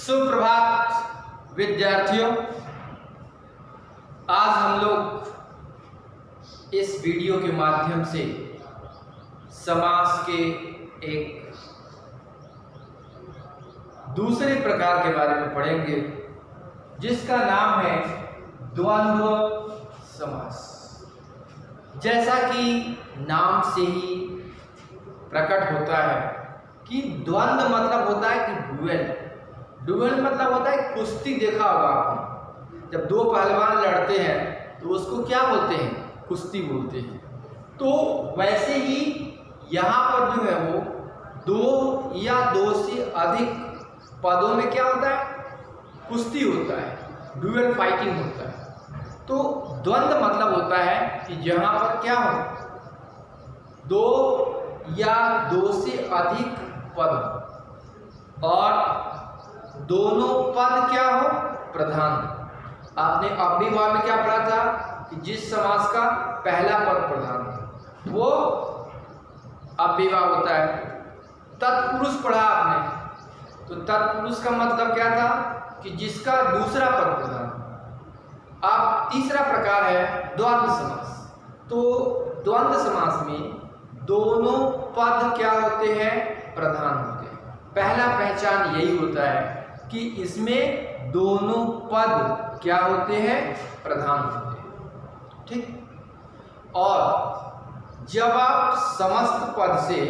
सुप्रभात विद्यार्थियों, आज हम लोग इस वीडियो के माध्यम से समास के एक दूसरे प्रकार के बारे में पढ़ेंगे जिसका नाम है द्वंद्व समास। जैसा कि नाम से ही प्रकट होता है कि द्वंद्व मतलब होता है कि डुएल। डुएल मतलब होता है कुश्ती। देखा होगा आपने, जब दो पहलवान लड़ते हैं तो उसको क्या बोलते हैं? कुश्ती बोलते हैं। तो वैसे ही यहाँ पर जो है वो दो या दो से अधिक पदों में क्या होता है? कुश्ती होता है, डुएल फाइटिंग होता है। तो द्वंद्व मतलब होता है कि जहाँ पर क्या हो, दो या दो से अधिक पद और दोनों पद क्या हो? प्रधान। आपने अव्ययभाव में क्या पढ़ा था कि जिस समास का पहला पद प्रधान है वो अव्ययभाव होता है। तत्पुरुष पढ़ा आपने, तो तत्पुरुष का मतलब क्या था कि जिसका दूसरा पद प्रधान। अब तीसरा प्रकार है द्वंद्व समास। तो द्वंद्व समास में दोनों पद क्या होते हैं? प्रधान होते हैं। पहला पहचान यही होता है कि इसमें दोनों पद क्या होते हैं? प्रधान होते हैं। ठीक। और जब आप समस्त पद से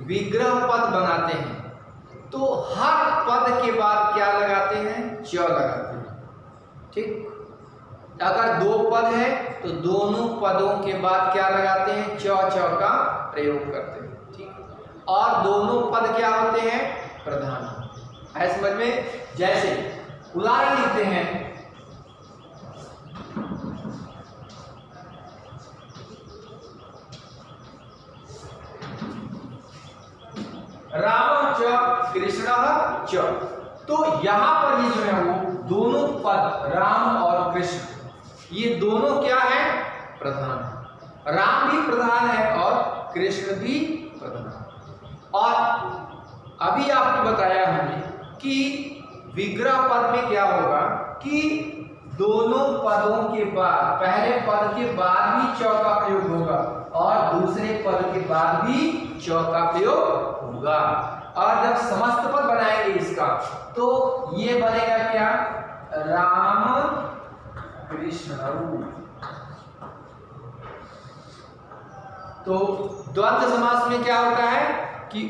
विग्रह पद बनाते हैं तो हर पद के बाद क्या लगाते हैं? च लगाते हैं। ठीक। अगर दो पद है तो दोनों पदों के बाद क्या लगाते हैं? च का प्रयोग करते हैं। ठीक। और दोनों पद क्या होते हैं? प्रधान। है समझ में? जैसे उदाहरण लेते हैं, राम च कृष्ण च। तो यहां पर ये जो है वो दोनों पद राम और कृष्ण, ये दोनों क्या है? प्रधान। राम भी प्रधान है और कृष्ण भी प्रधान। और अभी आपको बताया हमने कि विग्रह पद में क्या होगा कि दोनों पदों के बाद, पहले पद के बाद भी च का प्रयोग होगा और दूसरे पद के बाद भी च का प्रयोग होगा। और जब समस्त पद बनाएंगे इसका तो ये बनेगा क्या? राम कृष्ण। तो द्वंद्व समास में क्या होता है कि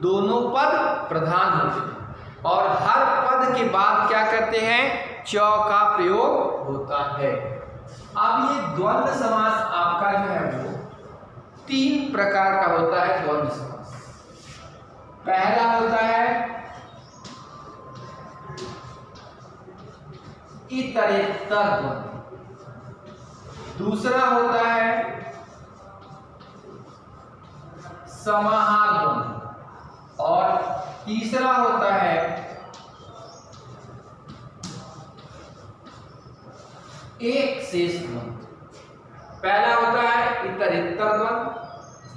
दोनों पद प्रधान होते हैं और हर पद के बाद क्या करते हैं? च का प्रयोग होता है। अब ये द्वंद्व समास आपका जो है वो तीन प्रकार का होता है। द्वंद्व समास पहला होता है इतरेत्तर द्वंद्व, दूसरा होता है समाहार द्वंद्व और तीसरा होता है एक शेष द्वंद्व। पहला होता है इतरेत्तर द्वंद्व,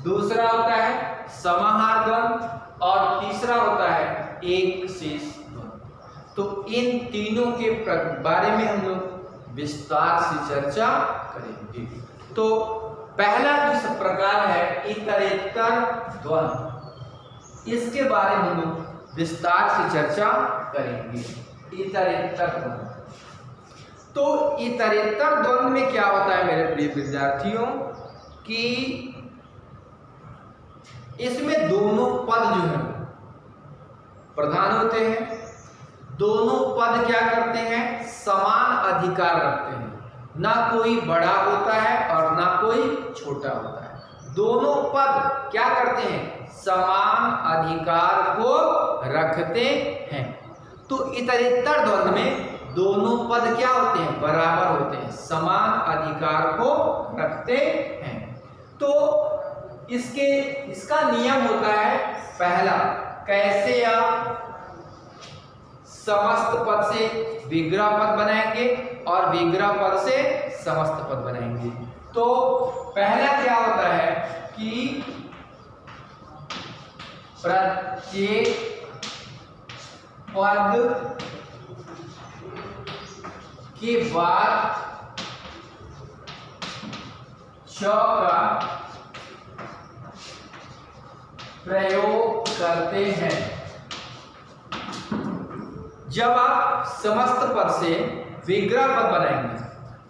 दूसरा होता है समाहार द्वंद्व और तीसरा होता है एक शेष द्वंद्व। तो इन तीनों के बारे में हम लोग विस्तार से चर्चा करेंगे। तो पहला जो प्रकार है इतरेत्तर द्वंद्व, इसके बारे में हम लोग विस्तार से चर्चा करेंगे। इतरेत्तर द्वंद्व। तो इतरेत्तर द्वंद्व में क्या होता है मेरे प्रिय विद्यार्थियों कि इसमें दोनों पद जो है प्रधान होते हैं। दोनों पद क्या करते हैं? समान अधिकार रखते हैं। ना कोई बड़ा होता है और ना कोई छोटा होता है। दोनों पद क्या करते हैं? समान अधिकार को रखते हैं। तो इतरेत्तर द्वंद्व में दोनों पद क्या होते हैं? बराबर होते हैं, समान अधिकार को रखते हैं। तो इसका नियम होता है पहला, कैसे आप समस्त पद से विग्रह पद बनाएंगे और विग्रह पद से समस्त पद बनाएंगे। तो पहला क्या होता है कि प्रत्येक पद के बाद च का प्रयोग करते हैं। जब आप समस्त पद से विग्रह पद बनाएंगे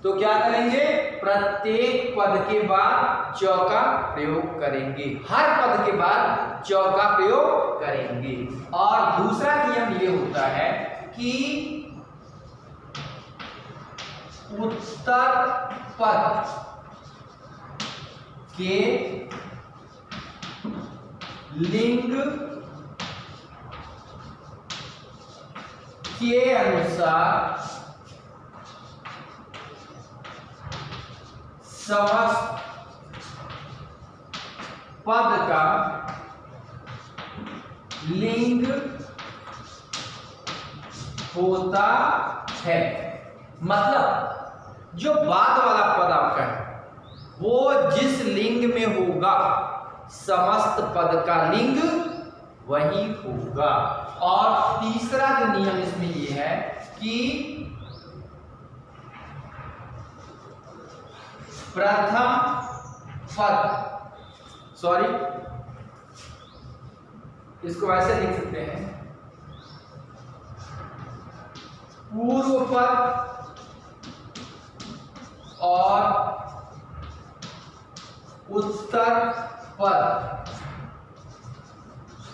तो क्या करेंगे, प्रत्येक पद के बाद च का प्रयोग करेंगे, हर पद के बाद च का प्रयोग करेंगे। और दूसरा नियम ये होता है कि उत्तर पद के लिंग के अनुसार समस्त पद का लिंग होता है। मतलब जो बाद वाला पद आपका है वो जिस लिंग में होगा समस्त पद का लिंग वही होगा। और तीसरा जो नियम इसमें ये है कि प्रथम पद, सॉरी इसको ऐसे लिख सकते हैं, पूर्व पद और उत्तर पद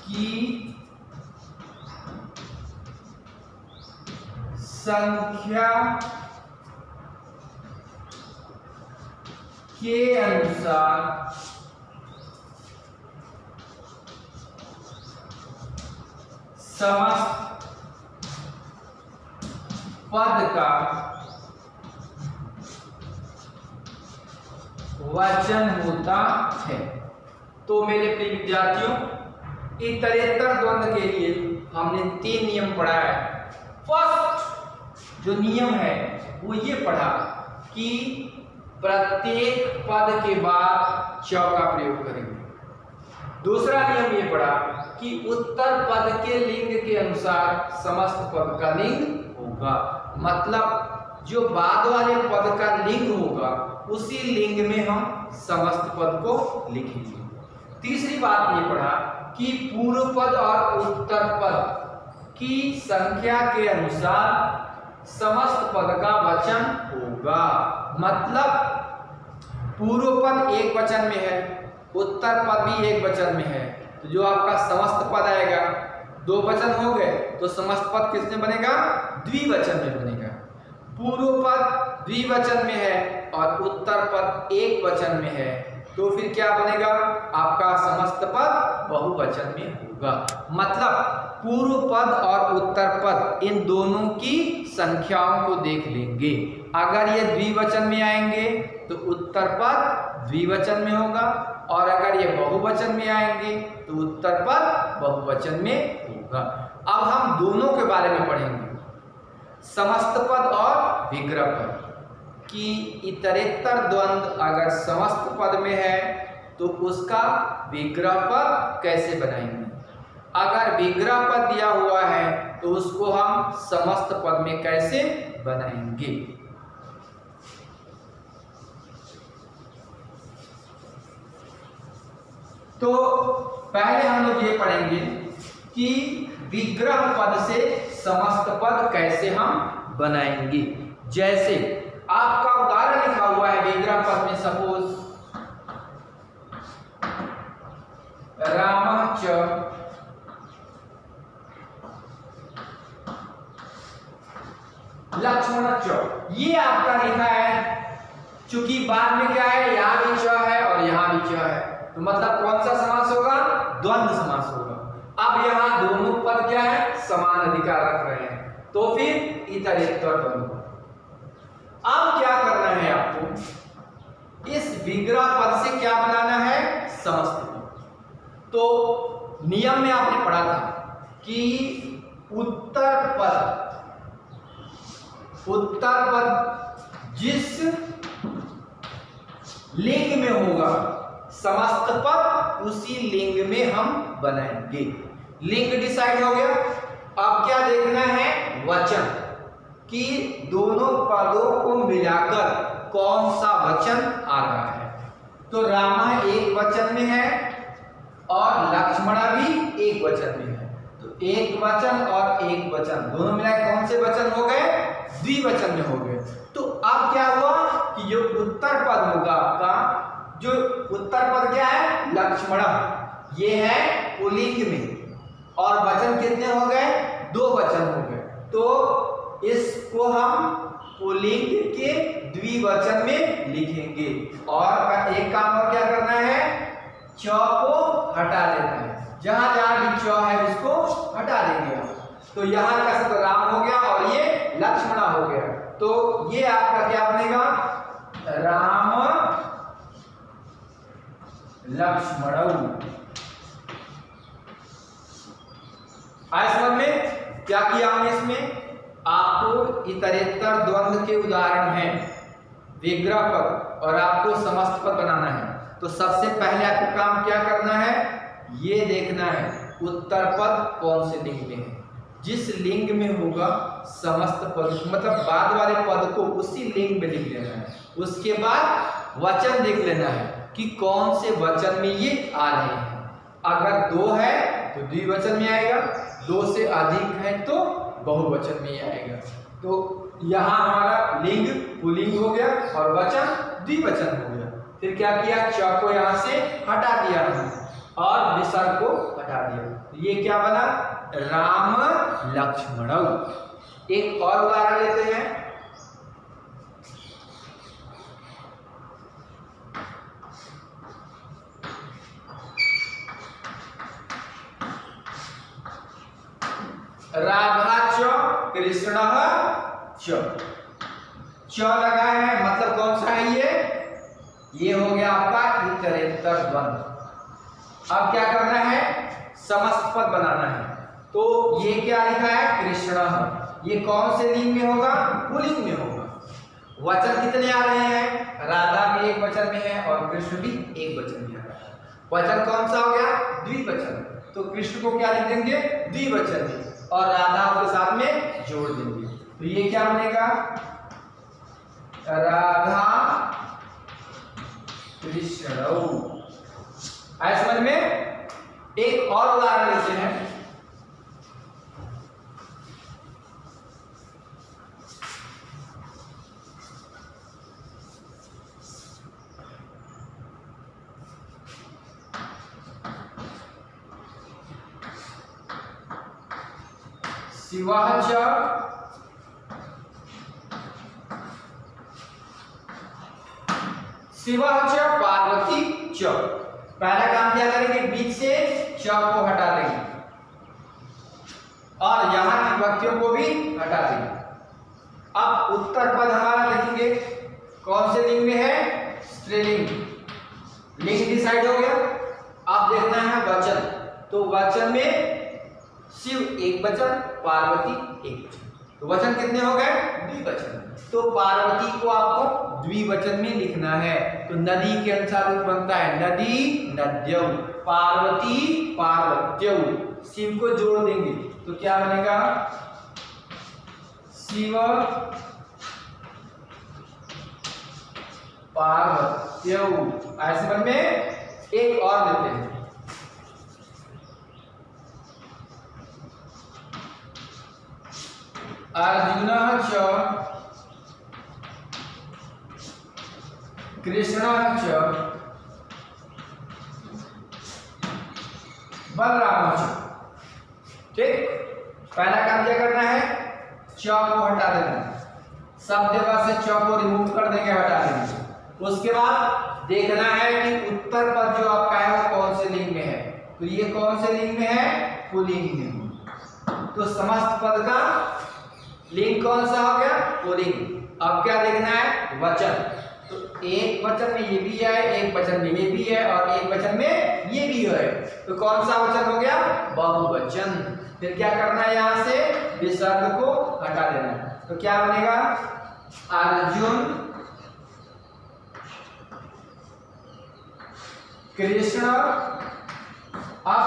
की संख्या के अनुसार समस्त पद का वचन होता है। तो मेरे प्रिय विद्यार्थियों, इतरेतर द्वंद्व के लिए हमने 3 नियम पढ़ा है। फर्स्ट जो नियम है वो ये पढ़ा कि प्रत्येक पद के बाद च का प्रयोग करेंगे। दूसरा नियम ये पढ़ा कि उत्तर पद के लिंग के अनुसार समस्त पद का लिंग होगा। मतलब जो बाद वाले पद का लिंग होगा उसी लिंग में हम समस्त पद को लिखेंगे। तीसरी बात ये पढ़ा कि पूर्व पद और उत्तर पद की संख्या के अनुसार समस्त पद का वचन होगा। मतलब पूर्व पद एक वचन में है, उत्तर पद भी एक वचन में है, तो जो आपका समस्त पद आएगा 2 वचन हो गए तो समस्त पद किसमें बनेगा, द्विवचन में बनेगा। पूर्व पद द्विवचन में है और उत्तर पद एक वचन में है तो फिर क्या बनेगा, आपका समस्त पद बहुवचन में होगा। मतलब पूर्व पद और उत्तर पद इन दोनों की संख्याओं को देख लेंगे। अगर ये द्विवचन में आएंगे तो उत्तर पद द्विवचन में होगा और अगर ये बहुवचन में आएंगे तो उत्तर पद बहुवचन में होगा। अब हम दोनों के बारे में पढ़ेंगे, समस्त पद और विग्रह पद कि इतरेतर द्वंद्व अगर समस्त पद में है तो उसका विग्रह पद कैसे बनाएंगे। अगर विग्रह पद दिया हुआ है तो उसको हम समस्त पद में कैसे बनाएंगे। तो पहले हम लोग ये पढ़ेंगे कि विग्रह पद से समस्त पद कैसे हम बनाएंगे। जैसे आपका उदाहरण लिखा हुआ है विग्रह पद में, सपोज रामः च लक्ष्मणः च, ये आपका लिखा है। चूंकि बाद में क्या है, यहां भी च है और यहां भी च है, तो मतलब कौन सा समास होगा, द्वंद्व समास होगा। अब यहाँ दोनों पद क्या है, समान अधिकार रख रहे हैं, तो फिर इतरेतर द्वंद्व। अब क्या करना है आपको, इस विग्रह पद से क्या बनाना है, समस्त पद। तो नियम में आपने पढ़ा था कि उत्तर पद जिस लिंग में होगा समस्त पद उसी लिंग में हम बनाएंगे। लिंग डिसाइड हो गया। अब क्या देखना है, वचन कि दोनों पदों को मिलाकर कौन सा वचन आ रहा है। तो रामा एक वचन में है और लक्ष्मणा भी एक वचन में है। तो एक वचन और एक वचन दोनों मिलाकर कौन से वचन हो गए? द्विवचन में हो गए। तो अब क्या हुआ कि जो उत्तर पद होगा आपका, जो उत्तर पद क्या है? लक्ष्मणा, ये है पुल्लिंग में, और वचन कितने हो गए? दो वचन हो गए। तो इसको हम पुल्लिंग के द्विवचन में लिखेंगे। और एक काम और क्या करना है? च को हटा देना है। जहां जहां भी च है उसको हटा देंगे। तो यहाँ का शब्द राम हो गया और ये लक्ष्मणा हो गया। तो ये आपका क्या बनेगा? राम लक्ष्मणौ। आए समझ में? क्या किया हमने इसमें? आपको इतरेतर द्वंद्व के उदाहरण हैं, विग्रह पद, और आपको समस्त पद बनाना है। तो सबसे पहले आपको काम क्या करना है? ये देखना है उत्तर पद कौन से लिंग में है। जिस लिंग में होगा समस्त पद, मतलब बाद वाले पद को उसी लिंग में लिख लेना है। उसके बाद वचन देख लेना है कि कौन से वचन में ये आ रहे हैं। अगर दो है तो द्विवचन में आएगा, दो से अधिक है तो बहुवचन में आएगा। तो यहाँ हमारा लिंग पुल्लिंग हो गया और वचन द्विवचन हो गया। फिर क्या किया? च को यहाँ से हटा दिया और विसर्ग को हटा दिया। तो ये क्या बना? राम लक्ष्मणौ। एक और उदाहरण लेते हैं। राधा च कृष्णः च लगा है, मतलब कौन सा है ये हो गया आपका इतरेतर द्वंद्व। अब क्या करना है? समस्त पद बनाना है। तो ये क्या लिखा है? कृष्णः। ये कौन से लिंग में होगा? पुल्लिंग में होगा। वचन कितने आ रहे हैं? राधा भी एक वचन में है और कृष्ण भी एक वचन में है। वचन कौन सा हो गया? द्विवचन। तो कृष्ण को क्या लिख देंगे? द्विवचन में, और राधा के साथ में जोड़ देंगे। तो ये क्या बनेगा? राधा कृष्णौ। आए समझ में? एक और उदाहरण लेते हैं। शिवः च पार्वती च। पहला काम क्या करेंगे? बीच से च को हटा देंगे और यहां की विभक्तियों को भी हटा देंगे। अब उत्तर पद हमारा लिखेंगे कौन से लिंग में है? स्त्रीलिंग। लिंग डिसाइड हो गया। अब देखना है वचन। तो वचन में शिव एक वचन, पार्वती एक वचन। तो वचन कितने हो गए? द्विवचन। तो पार्वती को आपको द्विवचन में लिखना है। तो नदी के अनुसार रूप बनता है नदी नद्यौ, पार्वती पार्वत्यौ। शिव को जोड़ देंगे तो क्या बनेगा? शिव पार्वत्यौ। ऐसे मन में एक और लेते हैं। अर्जुनः च कृष्णः च बलरामः च। ठीक, पहला काम क्या करना है? च को हटा देना। सब जगह से च को रिमूव कर देंगे, हटा देंगे। उसके बाद देखना है कि उत्तर पद जो आपका है वो कौन से लिंग में है। तो ये कौन से लिंग में है? पुल्लिंग में। तो समस्त पद का लिंग कौन सा हो गया? पुल्लिंग। अब क्या देखना है? वचन। तो एक वचन में ये भी है, एक वचन में ये भी है और एक वचन में ये भी है। तो कौन सा वचन हो गया? बहुवचन। फिर क्या करना है? यहां से विसर्ग को हटा देना। तो क्या बनेगा? अर्जुन कृष्ण। अब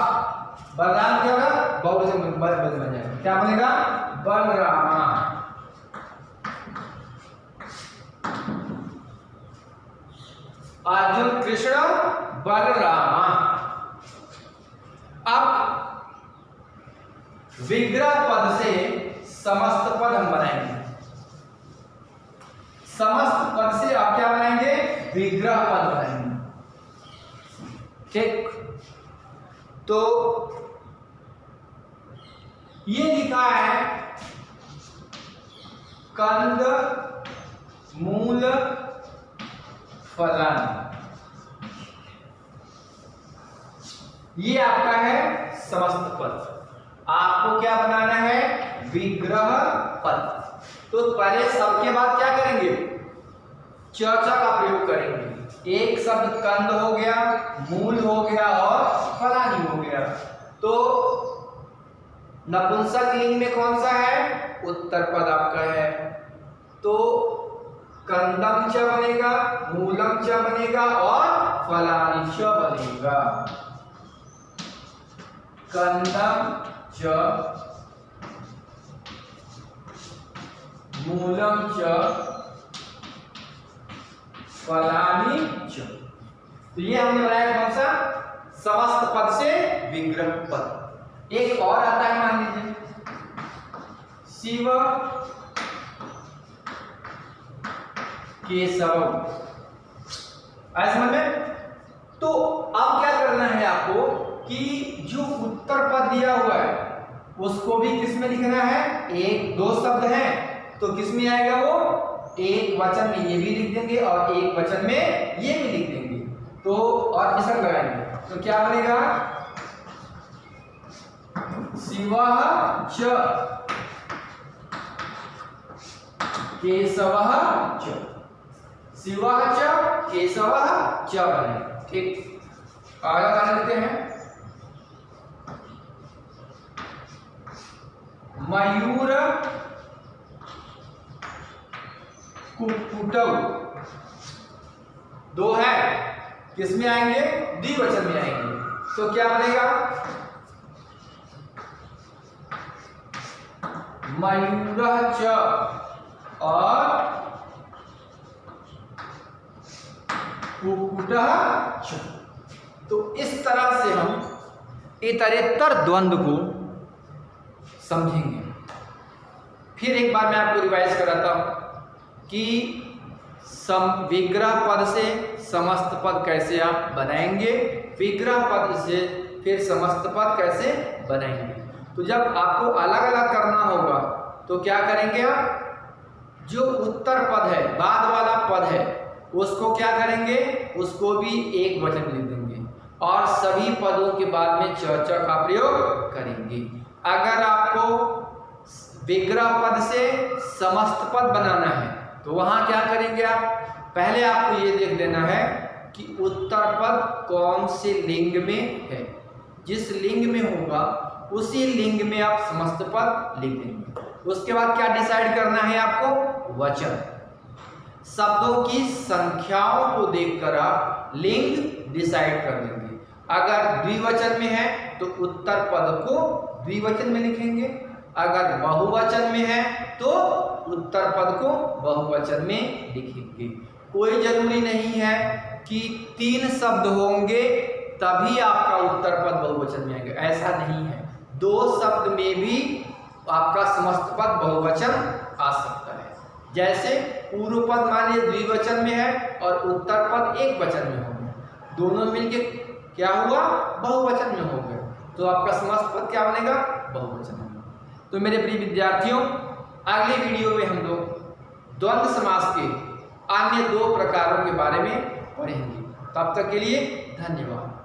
बलराम क्या होगा? बहुवचन बन जाएगा। क्या बनेगा? बलरामा। कृष्ण बलरामा। अब विग्रह पद से समस्त पद हम बनाएंगे। समस्त पद से आप क्या बनाएंगे? विग्रह पद बनाएंगे। ठीक, तो ये लिखा है कंद मूल फलन, ये आपका है समस्त पद। आपको क्या बनाना है? विग्रह पद। तो पहले सबके बाद क्या करेंगे? च का प्रयोग करेंगे। एक शब्द कंद हो गया, मूल हो गया और फलानी हो गया। तो नपुंसक लिंग में कौन सा है? उत्तर पद आपका है। तो कंदम च बनेगा, मूलम च बनेगा और फलानी च बनेगा। कंदम च मूलम च फलानी च। तो ये हमने बनाया कौन सा? समस्त पद से विग्रह पद। एक और आता है, मान लीजिए शिव केशव, ऐसे में। तो अब क्या करना है आपको कि जो उत्तर पद दिया हुआ है उसको भी किस में लिखना है? एक दो शब्द हैं तो किस में आएगा वो? एक वचन में ये भी लिख देंगे और एक वचन में ये भी लिख देंगे। तो और इसका लगाएंगे तो क्या बनेगा? शिवः च केशवः च, शिवः च केशवः च बने। ठीक, आगे बना लेते हैं। मयूर कुक्कुटौ, दो है, किसमें आएंगे? द्विवचन में आएंगे। तो क्या बनेगा? मयूरः च और कुक्कुटः च। तो इस तरह से हम इतरेतर द्वंद्व को समझेंगे। फिर एक बार मैं आपको रिवाइज कराता हूं कि विग्रह पद से समस्त पद कैसे आप बनाएंगे, विग्रह पद से फिर समस्त पद कैसे बनाएंगे। तो जब आपको अलग अलग करना होगा तो क्या करेंगे आप? जो उत्तर पद है, बाद वाला पद है, उसको क्या करेंगे? उसको भी एक वचन लिख देंगे और सभी पदों के बाद में च का प्रयोग करेंगे। अगर आपको विग्रह पद से समस्त पद बनाना है तो वहां क्या करेंगे आप? पहले आपको ये देख लेना है कि उत्तर पद कौन से लिंग में है। जिस लिंग में होगा उसी लिंग में आप समस्त पद लिख देंगे। उसके बाद क्या डिसाइड करना है आपको? वचन। शब्दों की संख्याओं को देखकर आप लिंग डिसाइड कर लेंगे। अगर द्विवचन में है तो उत्तर पद को द्विवचन में लिखेंगे, अगर बहुवचन में है तो उत्तर पद को बहुवचन में लिखेंगे। कोई जरूरी नहीं है कि 3 शब्द होंगे तभी आपका उत्तर पद बहुवचन में आएगा, ऐसा नहीं है। 2 शब्द में भी आपका समस्त पद बहुवचन आ सकता है। जैसे पूर्व पद मान लीजिए द्विवचन में है और उत्तर पद एक वचन में होंगे, दोनों मिलके क्या हुआ? बहुवचन में हो गए, तो आपका समस्त पद क्या बनेगा? बहुवचन में। तो मेरे प्रिय विद्यार्थियों, अगले वीडियो में हम लोग द्वंद्व समास के अन्य 2 प्रकारों के बारे में पढ़ेंगे। तब तक के लिए धन्यवाद।